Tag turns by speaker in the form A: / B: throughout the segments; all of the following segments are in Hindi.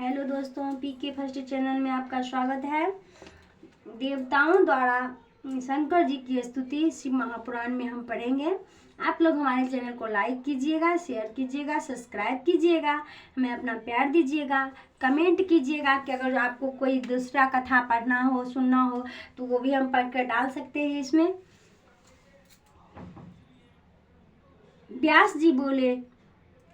A: हेलो दोस्तों, पीके फर्स्ट चैनल में आपका स्वागत है। देवताओं द्वारा शंकर जी की स्तुति शिव महापुराण में हम पढ़ेंगे। आप लोग हमारे चैनल को लाइक कीजिएगा, शेयर कीजिएगा, सब्सक्राइब कीजिएगा, हमें अपना प्यार दीजिएगा, कमेंट कीजिएगा कि अगर आपको कोई दूसरा कथा पढ़ना हो, सुनना हो तो वो भी हम पढ़ कर डाल सकते हैं इसमें। व्यास जी बोले,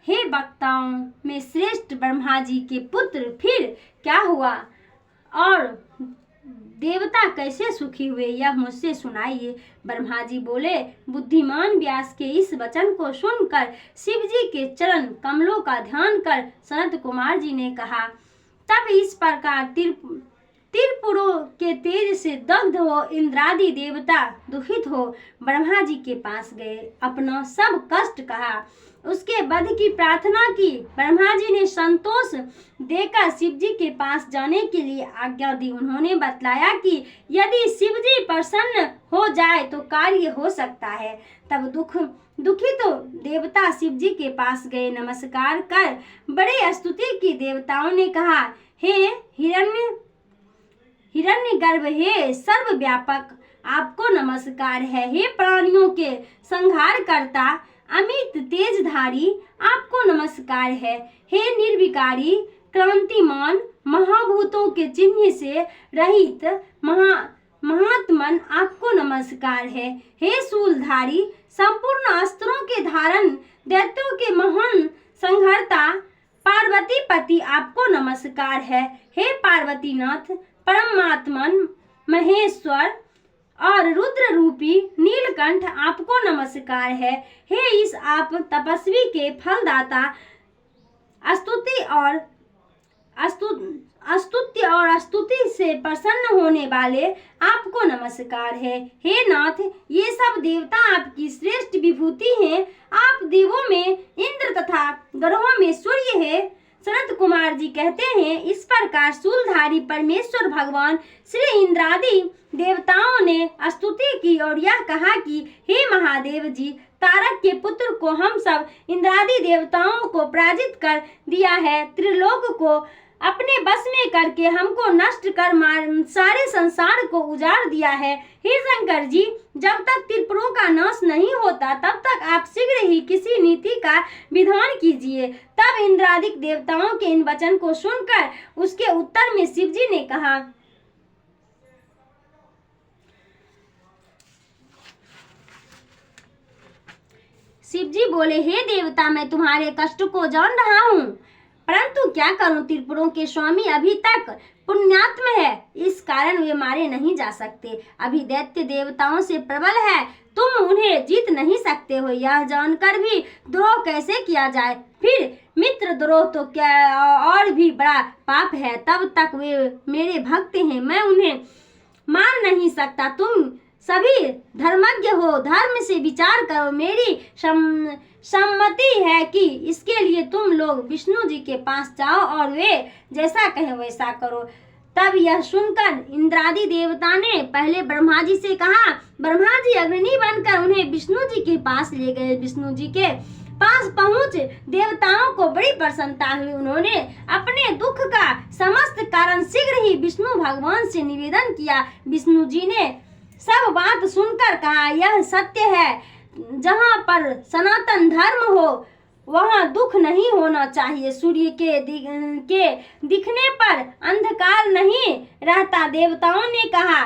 A: हे वक्ताओं में श्रेष्ठ ब्रह्मा जी के पुत्र, फिर क्या हुआ और देवता कैसे सुखी हुए यह मुझसे सुनाइए। ब्रह्मा जी बोले, बुद्धिमान व्यास के इस वचन को सुनकर शिव जी के चरण कमलों का ध्यान कर सनत कुमार जी ने कहा, तब इस प्रकार त्रिपुरों के तेज से दग्ध हो इंद्रादि देवता दुखित हो ब्रह्मा जी के पास गए, अपना सब कष्ट कहा, उसके वध की प्रार्थना की। ब्रह्मा जी ने संतोष देकर शिव जी के पास जाने के लिए आज्ञा दी। उन्होंने बतलाया कि यदि शिव जी प्रसन्न हो जाए तो कार्य हो सकता है। तब दुखी तो देवता शिव जी के पास गए, नमस्कार कर बड़े स्तुति की। देवताओं ने कहा, हे हिरण्यगर्भ, हे सर्वव्यापक, आपको नमस्कार है। हे प्राणियों के संहार करता अमित तेजधारी, आपको नमस्कार है। हे निर्विकारी क्रांतिमान, महाभूतों के चिन्ह से रहित महात्मन, आपको नमस्कार है। हे शूलधारी, संपूर्ण अस्त्रों के धारण दैत्यों के महान संहर्ता पार्वती पति, आपको नमस्कार है। हे पार्वतीनाथ, परमात्मन महेश्वर और रुद्र रूपी नीलकंठ, आपको नमस्कार है। हे इस आप तपस्वी के फलदाता, स्तुति से प्रसन्न होने वाले, आपको नमस्कार है। हे नाथ, ये सब देवता आपकी श्रेष्ठ विभूति हैं। आप देवों में इंद्र तथा ग्रहों में सूर्य है। सनत कुमार जी कहते हैं, इस प्रकार शूलधारी परमेश्वर भगवान श्री इंद्रादि देवताओं ने स्तुति की और यह कहा कि हे महादेव जी, तारक के पुत्र को हम सब इंद्रादि देवताओं को पराजित कर दिया है। त्रिलोक को अपने बस में करके हमको नष्ट कर सारे संसार को उजाड़ दिया है। हे शंकर जी, जब तक त्रिपुरों का नाश नहीं होता तब तक आप शीघ्र ही किसी नीति का विधान कीजिए। तब इंद्रादिक देवताओं के इन वचन को सुनकर उसके उत्तर में शिव जी ने कहा, शिव जी बोले, हे देवता, मैं तुम्हारे कष्ट को जान रहा हूँ, परंतु क्या करूं, त्रिपुरों के स्वामी अभी तक पुण्यात्म है, इस कारण वे मारे नहीं जा सकते। अभी दैत्य देवताओं से प्रबल है, तुम उन्हें जीत नहीं सकते हो। यह जानकर भी द्रोह कैसे किया जाए, फिर मित्र द्रोह तो क्या और भी बड़ा पाप है। तब तक वे मेरे भक्त हैं, मैं उन्हें मार नहीं सकता। तुम सभी धर्मज्ञ हो, धर्म से विचार करो। मेरी सम्मति है कि इसके लिए तुम लोग विष्णु जी के पास जाओ और वे जैसा कहें वैसा करो। तब यह सुनकर इंद्रादि देवता ने पहले ब्रह्मा जी से कहा। ब्रह्मा जी अग्नि बनकर उन्हें विष्णु जी के पास ले गए। विष्णु जी के पास पहुंच देवताओं को बड़ी प्रसन्नता हुई। उन्होंने अपने दुख का समस्त कारण शीघ्र ही विष्णु भगवान से निवेदन किया। विष्णु जी ने सब बात सुनकर कहा, यह सत्य है, जहाँ पर सनातन धर्म हो वहाँ दुख नहीं होना चाहिए। सूर्य के दिखने पर अंधकार नहीं रहता। देवताओं ने कहा,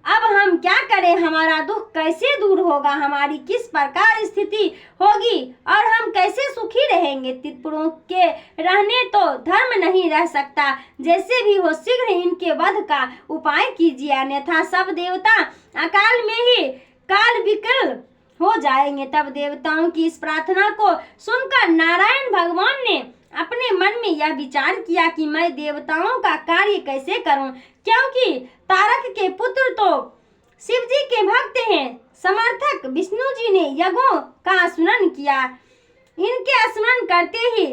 A: अब हम क्या करें, हमारा दुख कैसे दूर होगा, हमारी किस प्रकार स्थिति होगी और हम कैसे सुखी रहेंगे। त्रिपुरों के रहने तो धर्म नहीं रह सकता। जैसे भी हो शीघ्र इनके वध का उपाय कीजिए, अन्यथा सब देवता अकाल में ही काल विकल हो जाएंगे। तब देवताओं की इस प्रार्थना को सुनकर नारायण भगवान ने अपने मन में यह विचार किया कि मैं देवताओं का कार्य कैसे करूं, क्योंकि तारक के पुत्र तो शिव जी के भक्त हैं। समर्थक विष्णु जी ने यज्ञों का स्मरण किया। इनके स्मरण करते ही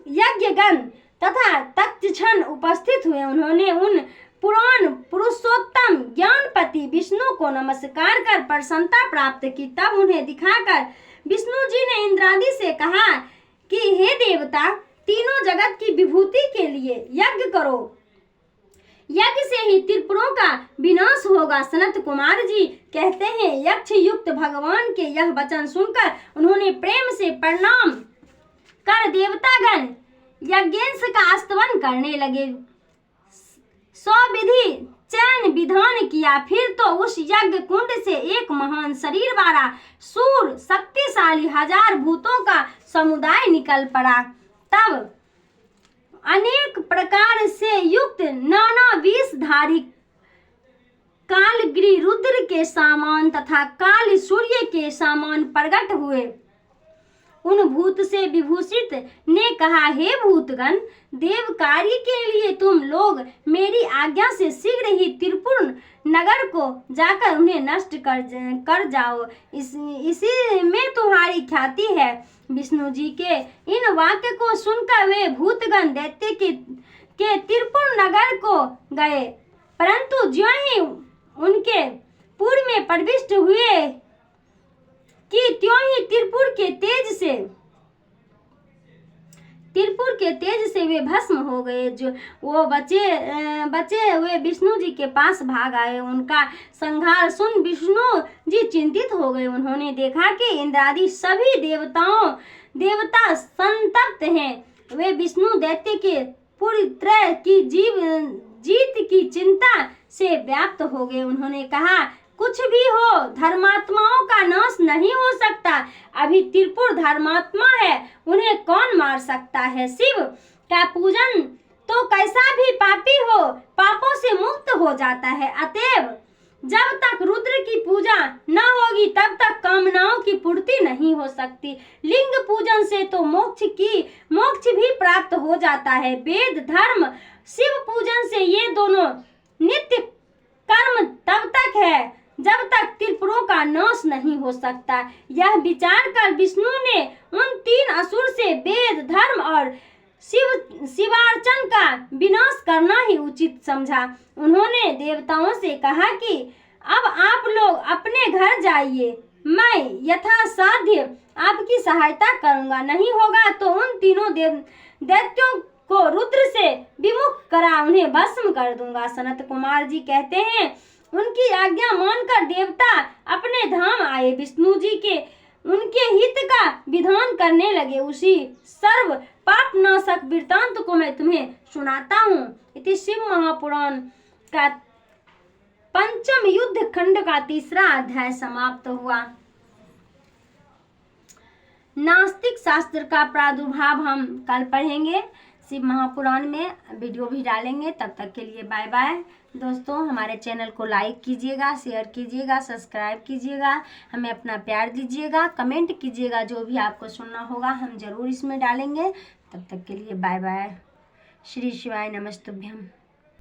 A: यज्ञगण तथा तक्षण उपस्थित हुए। उन्होंने उन पुराण पुरुषोत्तम ज्ञानपति विष्णु को नमस्कार कर प्रसन्नता प्राप्त की। तब उन्हें दिखाकर विष्णु जी ने इंद्रादि से कहा कि हे देवता, तीनों जगत की विभूति के लिए यज्ञ करो, यज्ञ से ही त्रिपुरों का विनाश होगा। सनत कुमार जी कहते हैं, यक्ष युक्त भगवान के यह वचन सुनकर उन्होंने प्रेम से प्रणाम कर देवतागण यज्ञेश का स्तवन करने लगे। 100 विधि चयन विधान किया, फिर तो उस यज्ञ कुंड से एक महान शरीर वाला सूर शक्तिशाली 1000 भूतों का समुदाय निकल पड़ा। तब अनेक प्रकार से युक्त नाना विषधारी कालगिरी रुद्र के सामान तथा काल सूर्य के सामान प्रकट हुए। उन भूत से विभूषित ने कहा, हे भूतगण, देव कार्य के लिए तुम लोग मेरी आज्ञा से शीघ्र ही त्रिपुर नगर को जाकर उन्हें नष्ट कर जाओ, इसी में तुम्हारी ख्याति है। विष्णु जी के इन वाक्य को सुनकर वे भूतगण दैत्य के त्रिपुर नगर को गए, परंतु ज्यों ही उनके पुर में प्रविष्ट हुए कि त्यों ही त्रिपुर के तेज से वे भस्म हो गए। जो वो बचे हुए विष्णु जी के पास भाग आए। उनका संहार सुन विष्णु जी चिंतित हो गए। उन्होंने देखा कि इंद्रादि सभी देवता संतप्त हैं। वे विष्णु दैत्य के पूरी त्रय की जीत की चिंता से व्याप्त हो गए। उन्होंने कहा, कुछ भी हो, धर्मात्माओं का नाश नहीं हो सकता। अभी त्रिपुर धर्मात्मा है, उन्हें कौन मार सकता है। शिव का पूजन तो कैसा भी पापी हो पापों से मुक्त हो जाता है। अतएव जब तक रुद्र की पूजा न होगी तब तक कामनाओं की पूर्ति नहीं हो सकती। लिंग पूजन से तो मोक्ष भी प्राप्त हो जाता है। वेद धर्म शिव पूजन से ये दोनों नित्य कर्म तब तक है जब तक त्रिपुरों का नाश नहीं हो सकता। यह विचार कर विष्णु ने उन 3 असुर से वेद धर्म और शिवार्चन का विनाश करना ही उचित समझा। उन्होंने देवताओं से कहा कि अब आप लोग अपने घर जाइए, मैं यथासाध्य आपकी सहायता करूंगा। नहीं होगा तो उन तीनों दैत्यों को रुद्र से विमुख करा उन्हें भस्म कर दूंगा। सनत कुमार जी कहते हैं, उनकी आज्ञा मानकर देवता अपने धाम आए। विष्णु जी के उनके हित का विधान करने लगे। उसी सर्व पाप नाशक वृत्तांत को मैं तुम्हें सुनाता हूँ। इति शिव महापुराण का 5म युद्ध खंड का 3रा अध्याय समाप्त हुआ। नास्तिक शास्त्र का प्रादुर्भाव हम कल पढ़ेंगे। शिव महापुराण में वीडियो भी डालेंगे। तब तक के लिए बाय बाय। दोस्तों, हमारे चैनल को लाइक कीजिएगा, शेयर कीजिएगा, सब्सक्राइब कीजिएगा, हमें अपना प्यार दीजिएगा, कमेंट कीजिएगा। जो भी आपको सुनना होगा हम जरूर इसमें डालेंगे। तब तक के लिए बाय बाय। श्री शिवाय नमस्तुभ्यम।